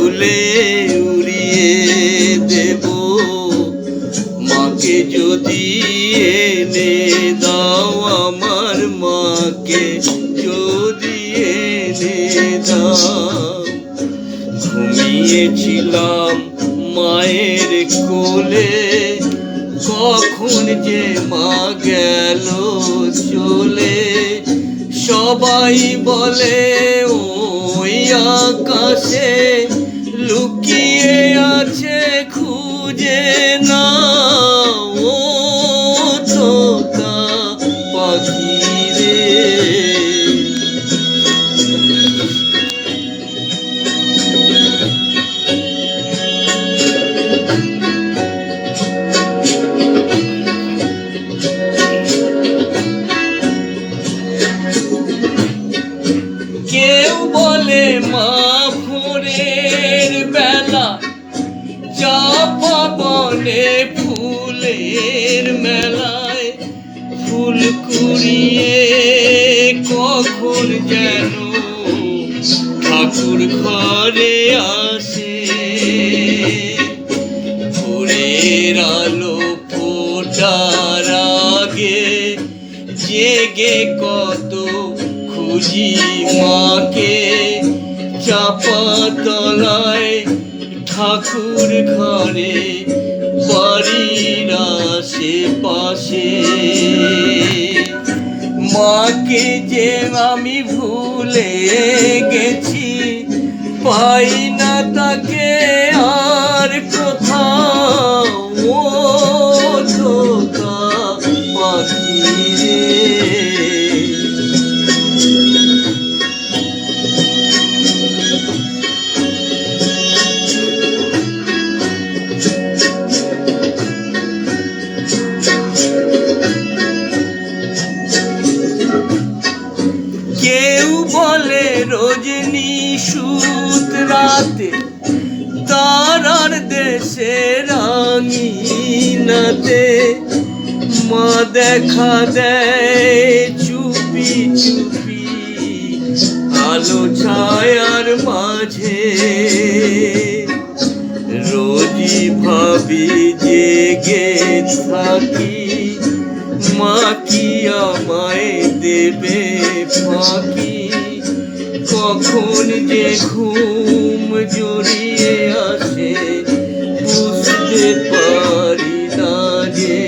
তুলে উড়িয়ে দেব, মাকে যদি এনে দাও, আমার মাকে যদি এনে দাও। ঘুমিয়েছিলাম মায়ের কোলে, কখন যে মা গেল চলে। সবাই বলে ওই আকাশে লুকিয়ে আছে, খুঁজে নাও ও তোতা পাখি রে। কেউ বলে মা ভোরের বেলা, চাপা বনে ফুলের মেলায় ফুল কুড়িয়ে কখন যেন ঠাকুর ঘরে আসে। ভোরের আলো ফোটার আগে জেগে কত খুঁজি মাকে, চাপা তলায় ঠাকুর ঘরে বাড়ির আশেপাশে। মাকে যে আমি ভুলে গেছি, পাই না তাকে আর কোথাও ও তোতা পাখি রে। কেউ বলে রজনী সুত রাতে তারার দেশে রাঙিনাতে, মা দেখা দেয় চুপি চুপি আলো ছায়ার মাঝে। রোজই ভাবি জেগে থাকি, মা কি আমায় দেবে ফাঁকি। কখন যে ঘুম জড়িয়ে আসে বুঝতে পারি না যে।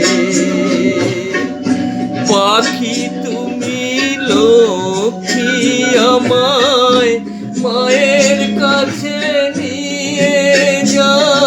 পাখি তুমি লক্ষ্মী, আমায় মায়ের কাছে নিয়ে যাও।